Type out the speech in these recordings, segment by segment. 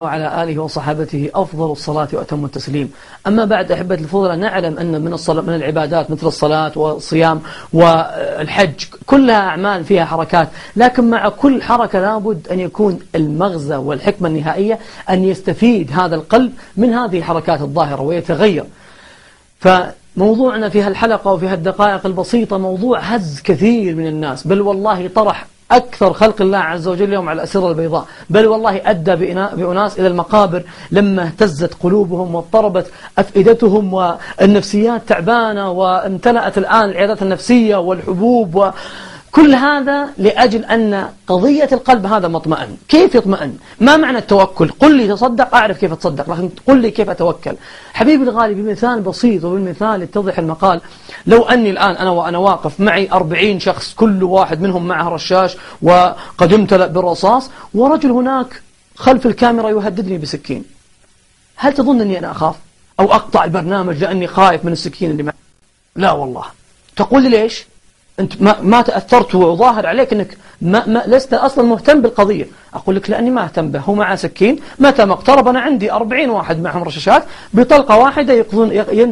وعلى آله وصحابته أفضل الصلاة وأتم التسليم. أما بعد أحبة الفضلاء، نعلم أن من العبادات مثل الصلاة والصيام والحج كلها أعمال فيها حركات، لكن مع كل حركة لابد أن يكون المغزى والحكمة النهائية أن يستفيد هذا القلب من هذه الحركات الظاهرة ويتغير. فموضوعنا في هالحلقة وفي هالدقائق البسيطة موضوع هز كثير من الناس، بل والله طرح أكثر خلق الله عز وجل اليوم على الأسرة البيضاء، بل والله أدى بأناس إلى المقابر لما اهتزت قلوبهم واضطربت أفئدتهم والنفسيات تعبانة وامتلأت الآن العيادات النفسية والحبوب كل هذا لأجل أن قضية القلب هذا مطمئن. كيف يطمئن؟ ما معنى التوكل؟ قل لي تصدق أعرف كيف أتصدق، لكن قل لي كيف أتوكل. حبيبي الغالي بمثال بسيط وبالمثال يتضح المقال. لو أني الآن أنا واقف معي 40 شخص كل واحد منهم معه رشاش وقد امتلأ بالرصاص، ورجل هناك خلف الكاميرا يهددني بسكين، هل تظن أني أنا أخاف أو أقطع البرنامج لأني خايف من السكين اللي معي؟ لا والله. تقول لي ليش؟ أنت ما تأثرت وظاهر عليك أنك ما لست أصلا مهتم بالقضية. أقول لك لأني ما أهتم به. هو معه سكين، متى ما اقترب أنا عندي 40 واحد معهم رشاشات بطلقة واحدة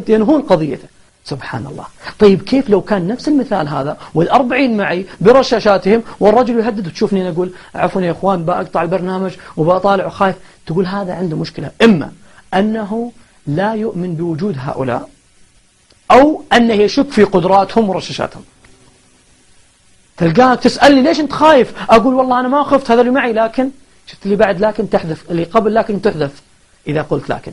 ينهون قضيته. سبحان الله. طيب كيف لو كان نفس المثال هذا وال40 معي برشاشاتهم والرجل يهدد وتشوفني أنا أقول عفوا يا إخوان بأقطع البرنامج وبأطالع وخايف؟ تقول هذا عنده مشكلة، إما أنه لا يؤمن بوجود هؤلاء أو أنه يشك في قدراتهم ورشاشاتهم. تلقاك تسألني ليش أنت خايف؟ أقول والله أنا ما خفت، هذا اللي معي. لكن شفت اللي بعد لكن تحذف، اللي قبل لكن تحذف إذا قلت لكن.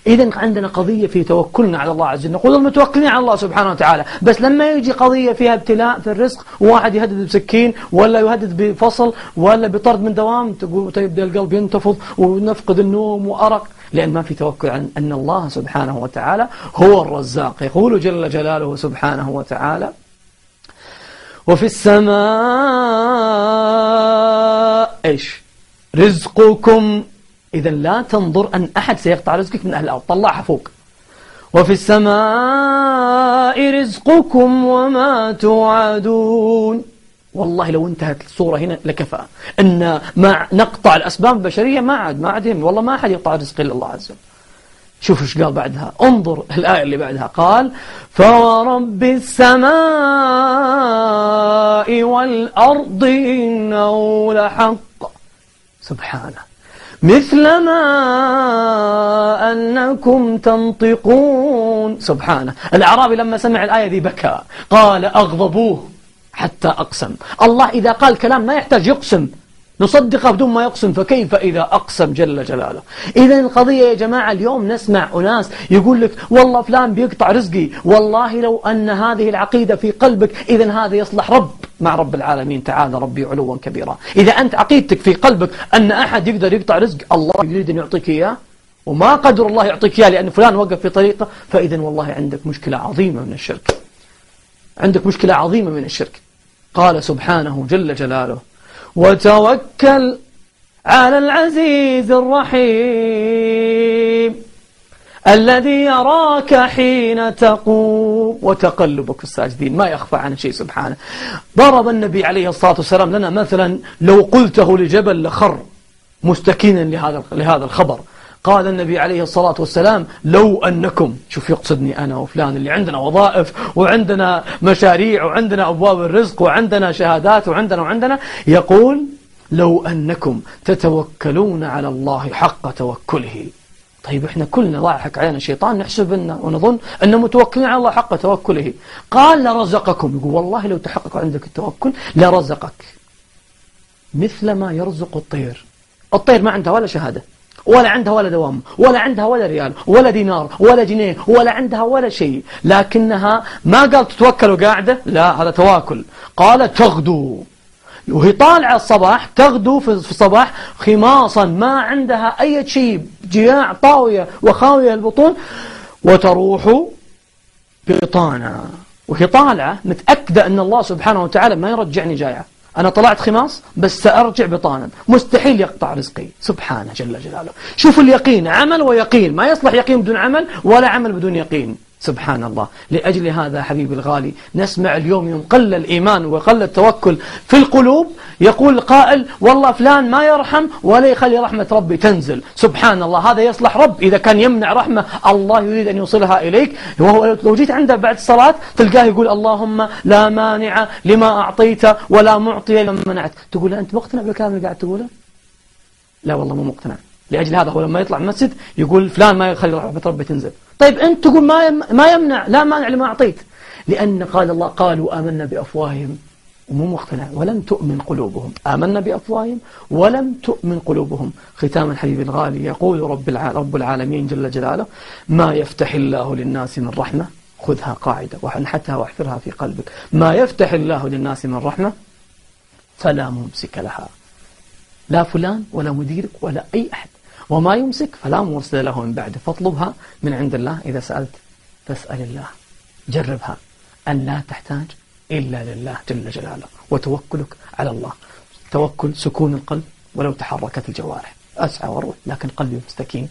إذن عندنا قضية في توكلنا على الله عز وجل، نقول المتوكلين على الله سبحانه وتعالى، بس لما يجي قضية فيها ابتلاء في الرزق وواحد يهدد بسكين ولا يهدد بفصل ولا بطرد من دوام، تقول يبدأ القلب ينتفض ونفقد النوم وأرق، لأن ما في توكل عن أن الله سبحانه وتعالى هو الرزاق. يقول جل جلاله سبحانه وتعالى: وفي السماء إيش رزقكم. إذا لا تنظر أن أحد سيقطع رزقك من أهل الأرض، طلعها فوق. وفي السماء رزقكم وما توعدون. والله لو انتهت الصورة هنا لكفى أن ما نقطع الأسباب البشرية ما عاد يهم، والله ما أحد يقطع رزق إلا الله عز وجل. شوف ايش قال بعدها، انظر الآية اللي بعدها، قال: فورب السماء والأرض إنه لحق. سبحانه. مثل ما أنكم تنطقون. سبحانه. الأعرابي لما سمع الآية ذي بكى، قال: أغضبوه حتى أقسم. الله إذا قال كلام ما يحتاج يقسم، نصدقه بدون ما يقسم، فكيف إذا أقسم جل جلاله. إذن القضية يا جماعة اليوم نسمع أناس يقول لك والله فلان بيقطع رزقي. والله لو أن هذه العقيدة في قلبك إذن هذا يصلح رب مع رب العالمين تعالى ربي علوا كبيرا. إذا أنت عقيدتك في قلبك أن أحد يقدر يقطع رزق الله يريد أن يعطيك إياه وما قدر الله يعطيك إياه لأن فلان وقف في طريقه، فإذن والله عندك مشكلة عظيمة من الشرك، عندك مشكلة عظيمة من الشرك. قال سبحانه جل جلاله: وتوكل على العزيز الرحيم الذي يراك حين تقوم وتقلبك في الساجدين. ما يخفى عنه شيء سبحانه. ضرب النبي عليه الصلاة والسلام لنا مثلا لو قلته لجبل لخر مستكينا لهذا الخبر. قال النبي عليه الصلاة والسلام: لو أنكم، شوف يقصدني أنا وفلان اللي عندنا وظائف وعندنا مشاريع وعندنا أبواب الرزق وعندنا شهادات وعندنا، يقول: لو أنكم تتوكلون على الله حق توكله. طيب إحنا كلنا ضاحك علينا الشيطان نحسب ونظن أن متوكلين على الله حق توكله. قال: لرزقكم. يقول والله لو تحقق عندك التوكل لرزقك مثل ما يرزق الطير. الطير ما عندها ولا شهادة ولا عندها ولا دوام ولا عندها ولا ريال ولا دينار ولا جنيه ولا عندها ولا شيء، لكنها ما قال تتوكل وقاعدة، لا هذا تواكل. قال: تغدو، وهي طالعة الصباح تغدو في الصباح خماصا ما عندها أي شيء، جياع طاوية وخاوية البطون، وتروح بطانا، وهي طالعة متأكدة أن الله سبحانه وتعالى ما يرجعني جايعة، أنا طلعت خماص بس سأرجع بطانا، مستحيل يقطع رزقي سبحانه جل جلاله. شوفوا اليقين، عمل ويقين، ما يصلح يقين بدون عمل ولا عمل بدون يقين. سبحان الله. لأجل هذا حبيبي الغالي نسمع اليوم يوم قل الإيمان وقل التوكل في القلوب يقول قائل والله فلان ما يرحم ولا يخلي رحمة ربي تنزل. سبحان الله، هذا يصلح رب إذا كان يمنع رحمة الله يريد أن يوصلها إليك. وهو لو جيت عنده بعد الصلاة تلقاه يقول اللهم لا مانع لما أعطيت ولا معطي لما منعت. تقول أنت مقتنع بالكلام اللي قاعد تقوله؟ لا والله مو مقتنع. لأجل هذا هو لما يطلع من المسجد يقول فلان ما يخلي رحمة ربي تنزل. طيب أنت تقول ما يمنع، لا مانع لما أعطيت، لأن قال الله قالوا آمنا بأفواههم ومو مقتنع ولم تؤمن قلوبهم. آمنا بأفواههم ولم تؤمن قلوبهم. ختاما حبيبي الغالي يقول رب العالمين جل جلاله ما يفتح الله للناس من رحمة خذها قاعدة وانحتها واحفرها في قلبك، ما يفتح الله للناس من رحمة فلا ممسك لها، لا فلان ولا مديرك ولا أي أحد، وما يمسك فلا مرسل له من بعده. فاطلبها من عند الله، إذا سألت فاسأل الله. جربها أن لا تحتاج إلا لله جل جلاله، وتوكلك على الله. توكل سكون القلب ولو تحركت الجوارح، أسعى واروح لكن قلبي مستكين